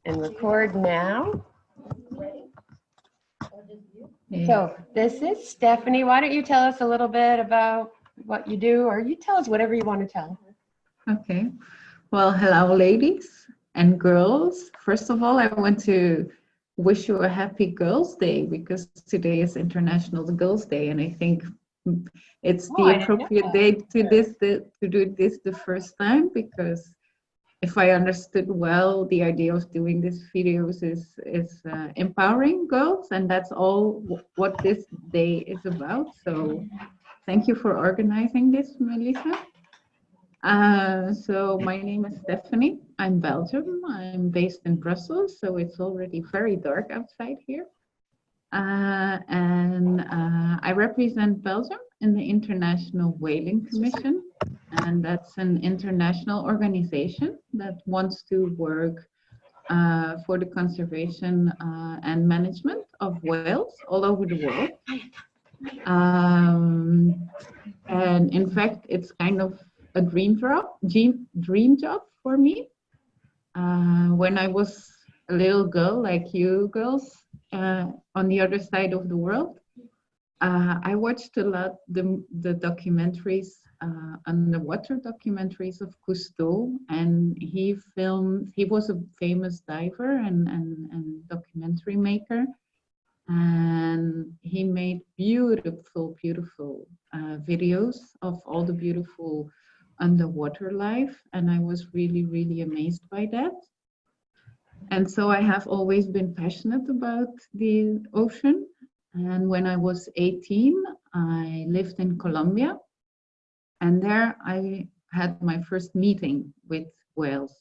And record now. So this is Stephanie. Why don't you tell us a little bit about what you do, or you tell us whatever you want to tell. Okay. Well, hello, ladies and girls. First of all, I want to wish you a happy Girls' Day because today is International Girls' Day, and I think it's the appropriate day to do this the first time, because if I understood well, the idea of doing these videos is empowering girls, and that's all what this day is about. So thank you for organizing this, Melissa. So my name is Stephanie. I'm Belgium. I'm based in Brussels, so it's already very dark outside here. I represent Belgium in the International Whaling Commission, and that's an international organization that wants to work for the conservation and management of whales all over the world. And in fact, it's kind of a dream job for me. When I was a little girl, like you girls, on the other side of the world, I watched a lot the documentaries, underwater documentaries of Cousteau, and he was a famous diver and documentary maker. And he made beautiful videos of all the beautiful underwater life, and I was really amazed by that. And so I have always been passionate about the ocean. And when I was 18, I lived in Colombia, and there I had my first meeting with whales.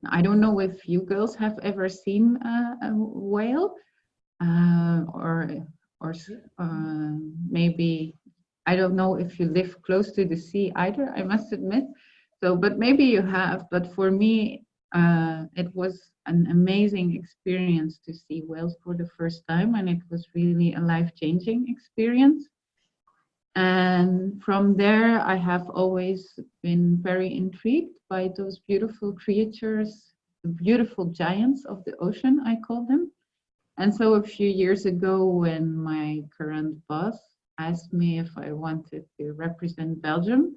I don't know if you girls have ever seen a whale. Maybe, I don't know if you live close to the sea either, I must admit. So, but maybe you have, but for me, it was an amazing experience to see whales for the first time, and it was really a life-changing experience. And from there, I have always been very intrigued by those beautiful creatures, the beautiful giants of the ocean, I call them. And so a few years ago, when my current boss asked me if I wanted to represent Belgium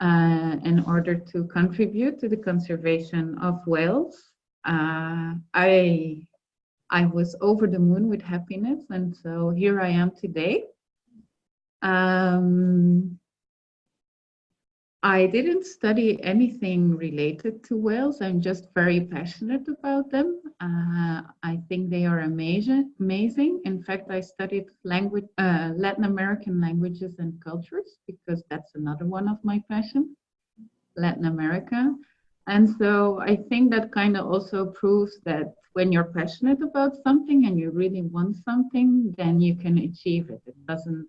in order to contribute to the conservation of whales, I was over the moon with happiness. And so here I am today. I didn't study anything related to whales. I'm just very passionate about them. I think they are amazing. In fact, I studied Latin American languages and cultures, because that's another one of my passions, Latin America. And so I think that kind of also proves that when you're passionate about something and you really want something, then you can achieve it. It doesn't,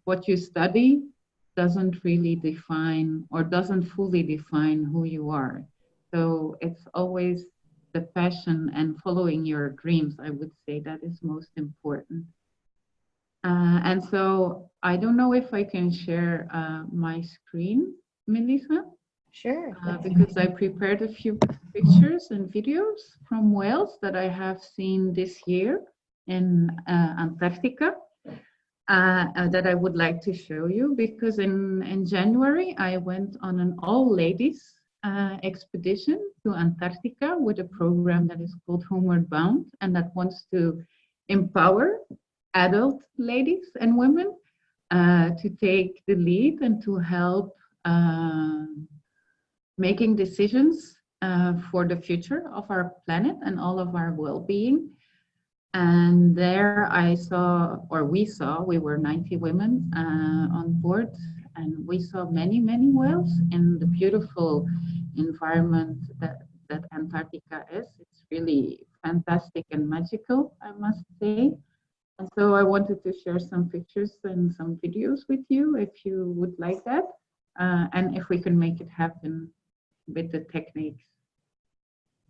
what you study doesn't really define or doesn't fully define who you are. So it's always the passion and following your dreams, I would say, that is most important. And so I don't know if I can share my screen, Melissa. Sure. Because I prepared a few pictures and videos from whales that I have seen this year in Antarctica. That I would like to show you, because in January I went on an all-ladies expedition to Antarctica with a program that is called Homeward Bound, and that wants to empower adult ladies and women to take the lead and to help making decisions for the future of our planet and all of our well-being. And there we were 90 women on board, and we saw many whales in the beautiful environment that Antarctica is. It's really fantastic and magical, I must say. And so I wanted to share some pictures and some videos with you, if you would like that, and if we can make it happen with the techniques.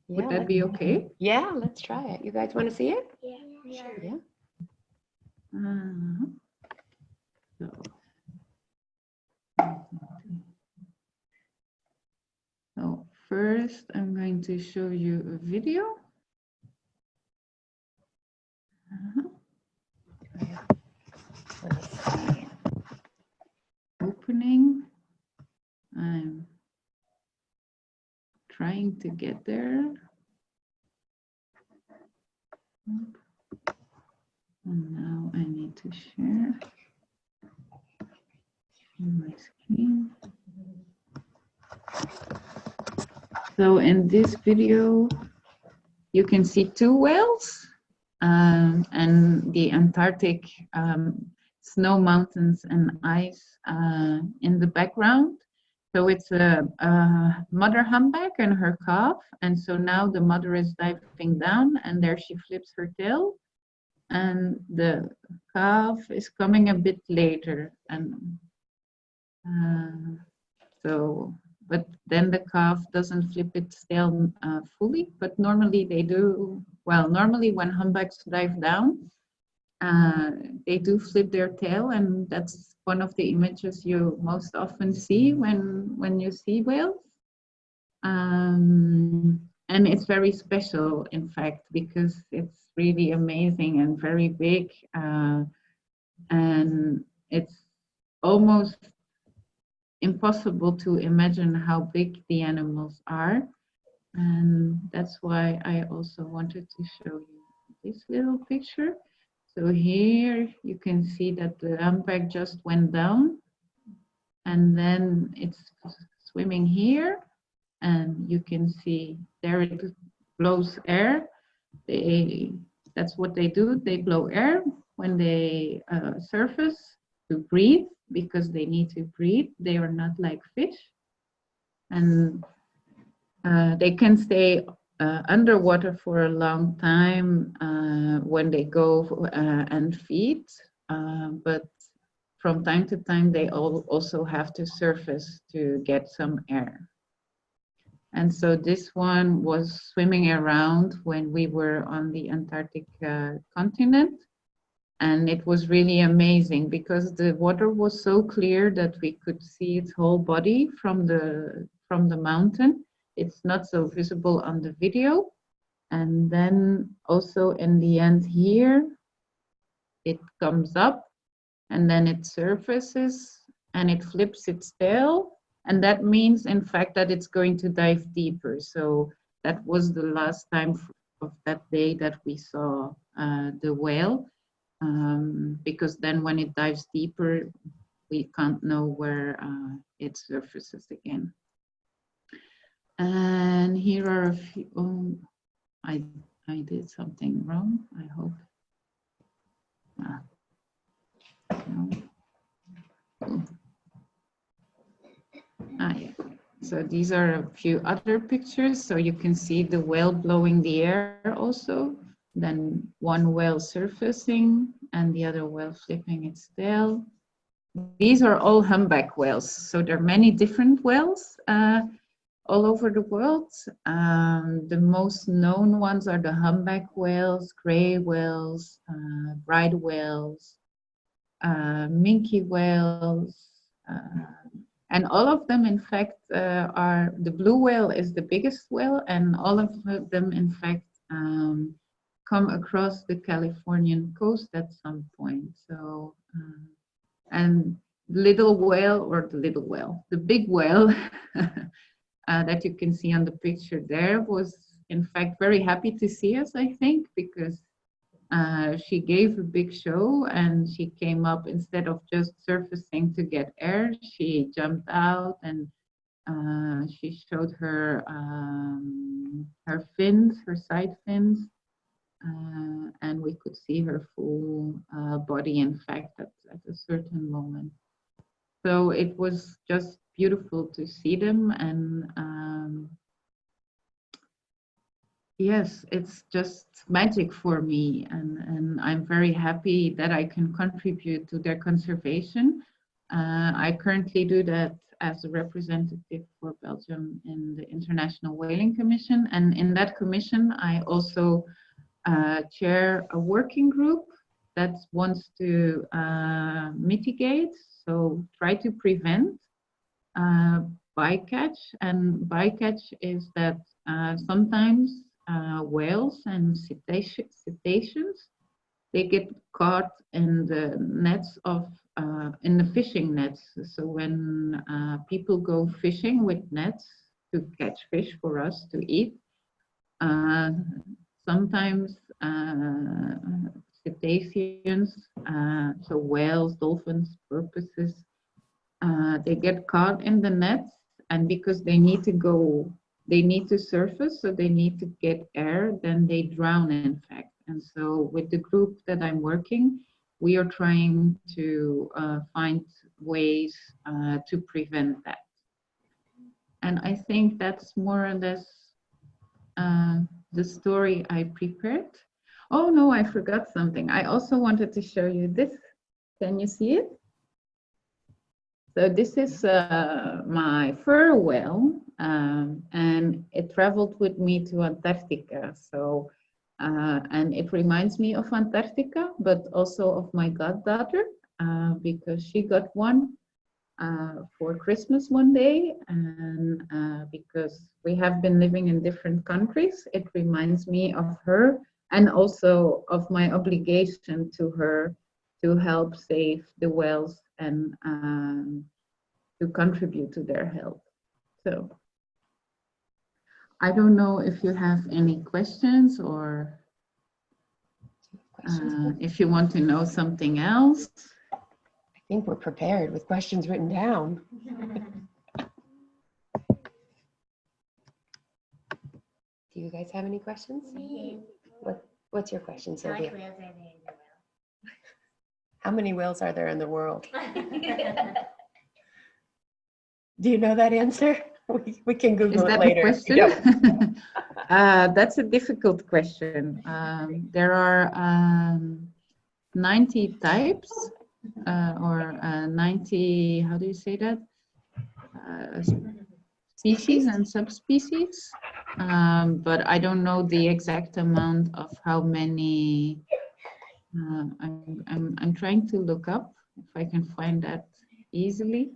Would that be okay? Yeah, let's try it. You guys want to see it? Yeah. Sure. Yeah. So first I'm going to show you a video. Opening. I'm trying to get there. And now I need to share my screen. So in this video, you can see two whales and the Antarctic snow mountains and ice in the background. So it's a mother humpback and her calf. And so now the mother is diving down and there she flips her tail. And the calf is coming a bit later. And but then the calf doesn't flip its tail fully, but normally they do. Well, normally when humpbacks dive down, they do flip their tail, and that's one of the images you most often see when you see whales. And it's very special, in fact, because it's really amazing and very big, and it's almost impossible to imagine how big the animals are. And that's why I also wanted to show you this little picture. So here you can see that the humpback just went down and then it's swimming here, and you can see there it blows air. That's what they do. They blow air when they surface to breathe, because they need to breathe. They are not like fish. And they can stay underwater for a long time when they go and feed, but from time to time they also have to surface to get some air. And so this one was swimming around when we were on the Antarctic continent. And it was really amazing because the water was so clear that we could see its whole body from the mountain. It's not so visible on the video. And then also in the end here, it comes up and then it surfaces and it flips its tail. And that means, in fact, that it's going to dive deeper. So that was the last time of that day that we saw the whale. Because then when it dives deeper, we can't know where it surfaces again. And here are a few, oh, I did something wrong, I hope. No. Yeah. So these are a few other pictures. So you can see the whale blowing the air also. Then one whale surfacing and the other whale flipping its tail. These are all humpback whales. So there are many different whales all over the world. The most known ones are the humpback whales, gray whales, right whales, minke whales, and all of them, in fact, are, the blue whale is the biggest whale, and all of them, in fact, come across the Californian coast at some point. So, and the little whale, or the little whale, the big whale that you can see on the picture there was, in fact, very happy to see us, I think, because she gave a big show and she came up, instead of just surfacing to get air, she jumped out and she showed her her fins, her side fins, and we could see her full body, in fact, at a certain moment. So it was just beautiful to see them, and yes, it's just magic for me, and I'm very happy that I can contribute to their conservation. I currently do that as a representative for Belgium in the International Whaling Commission, and in that commission I also chair a working group that wants to mitigate, so try to prevent bycatch, and bycatch is that sometimes whales and cetaceans, they get caught in the nets of in the fishing nets. So when people go fishing with nets to catch fish for us to eat, uh, sometimes cetaceans, so whales, dolphins, porpoises, they get caught in the nets, and because they need to go, they need to surface, so they need to get air, then they drown, in fact. And so with the group that I'm working, we are trying to find ways to prevent that. And I think that's more or less the story I prepared. Oh no, I forgot something. I also wanted to show you this. Can you see it? So this is my fur whale, and it traveled with me to Antarctica. So, and it reminds me of Antarctica, but also of my goddaughter, because she got one for Christmas one day, and because we have been living in different countries, it reminds me of her and also of my obligation to her to help save the whales and to contribute to their health. So I don't know if you have any questions or if you want to know something else. I think we're prepared with questions written down. Do you guys have any questions? What's your question, Sylvia? How many whales are there in the world? Do you know that answer? We can Google it later. Is that a question? That's a difficult question. There are 90 types or 90, how do you say that? Species and subspecies. But I don't know the exact amount of how many. I'm trying to look up if I can find that easily.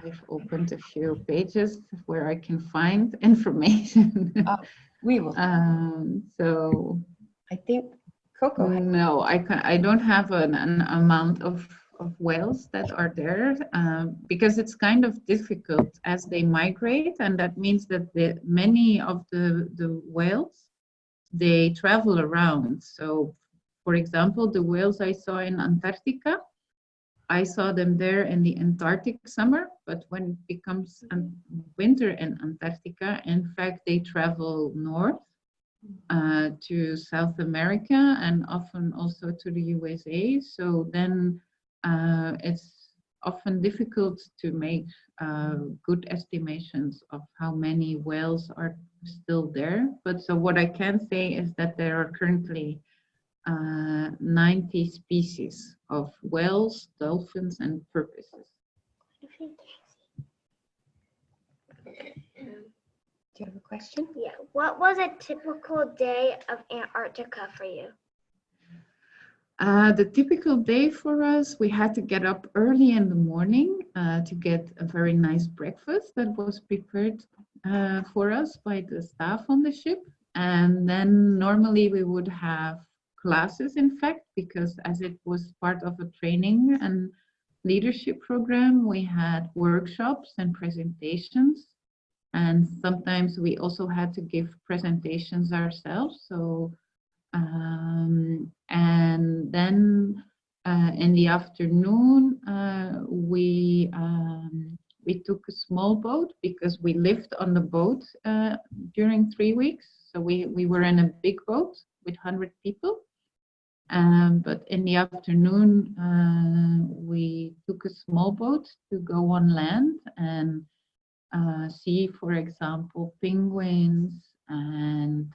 I've opened a few pages where I can find information. We will. So I think Coco. No, I don't have an amount of whales that are there because it's kind of difficult as they migrate, and that means that many of the whales, they travel around. So, for example, the whales I saw in Antarctica, I saw them there in the Antarctic summer, but when it becomes winter in Antarctica, in fact, they travel north to South America and often also to the USA. So then it's often difficult to make good estimations of how many whales are still there. But so what I can say is that there are currently 90 species of whales, dolphins, and porpoises. Do you have a question? Yeah. What was a typical day of Antarctica for you? The typical day for us, we had to get up early in the morning to get a very nice breakfast that was prepared for us by the staff on the ship. And then normally we would have classes, in fact, because as it was part of a training and leadership program, we had workshops and presentations. And sometimes we also had to give presentations ourselves. So, and then in the afternoon, we took a small boat because we lived on the boat during 3 weeks. So we were in a big boat with 100 people. But in the afternoon, we took a small boat to go on land and see, for example, penguins and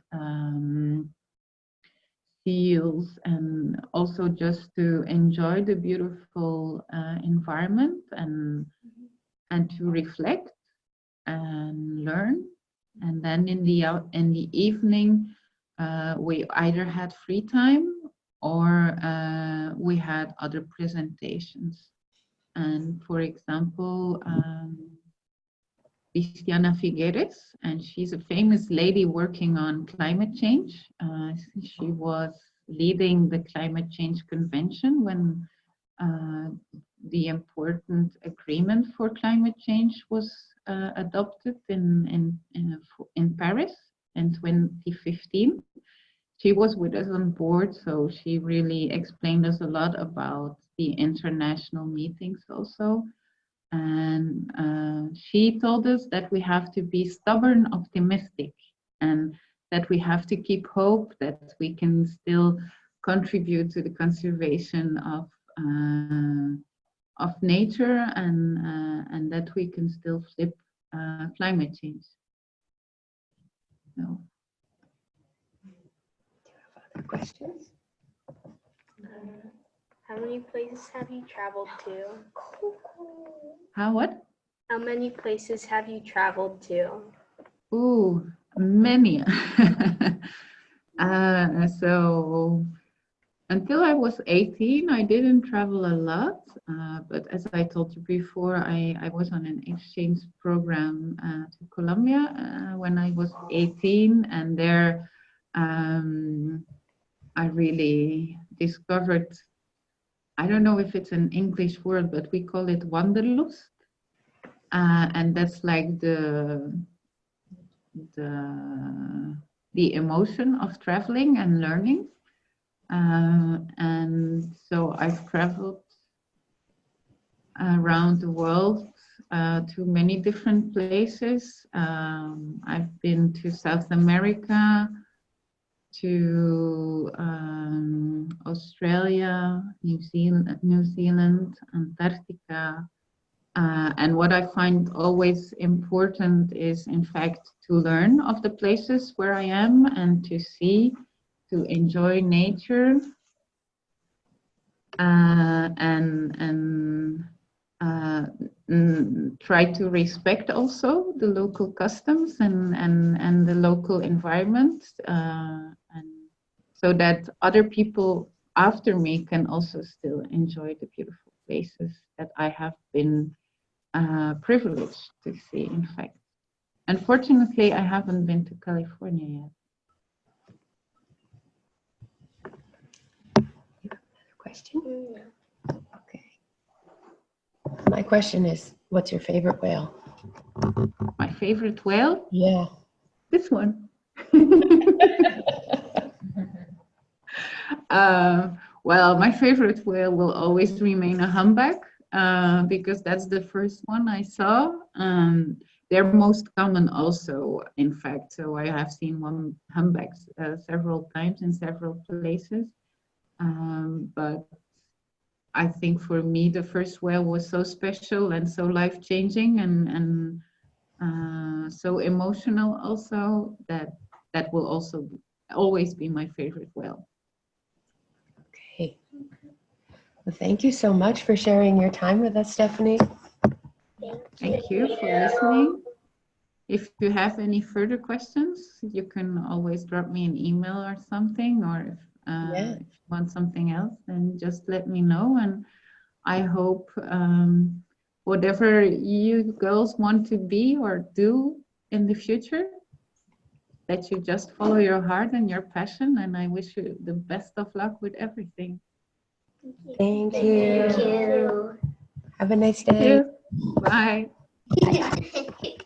seals, and also just to enjoy the beautiful environment and to reflect and learn. And then in the evening, we either had free time or we had other presentations. And for example, Cristiana Figueres, and she's a famous lady working on climate change. She was leading the Climate Change Convention when the important agreement for climate change was adopted in Paris in 2015. She was with us on board, so she really explained us a lot about the international meetings also. And she told us that we have to be stubborn, optimistic, and that we have to keep hope that we can still contribute to the conservation of nature, and that we can still flip climate change. So. Other questions? How many places have you traveled to? How what? How many places have you traveled to? Ooh, many. So until I was 18, I didn't travel a lot. But as I told you before, I was on an exchange program to Colombia when I was 18, and there I really discovered, I don't know if it's an English word, but we call it wanderlust. And that's like the emotion of traveling and learning. And so I've traveled around the world to many different places. I've been to South America, to Australia, New Zealand, Antarctica. And what I find always important is, in fact, to learn of the places where I am and to see, to enjoy nature, and try to respect also the local customs and the local environment, and so that other people after me can also still enjoy the beautiful places that I have been privileged to see, in fact. Unfortunately, I haven't been to California yet. Question? Okay. My question is, what's your favorite whale? My favorite whale? Yeah. This one. Well, my favorite whale will always remain a humpback, because that's the first one I saw. They're most common also, in fact. So I have seen one humpbacks several times in several places. But I think for me, the first whale was so special and so life-changing and so emotional also, that will also always be my favorite whale. Okay. Well, thank you so much for sharing your time with us, Stephanie. Thank you for listening. If you have any further questions, you can always drop me an email or something, or if you want something else, then just let me know. And I hope whatever you girls want to be or do in the future, that you just follow your heart and your passion. And I wish you the best of luck with everything. Thank you. Thank you. Have a nice day. Bye. Bye.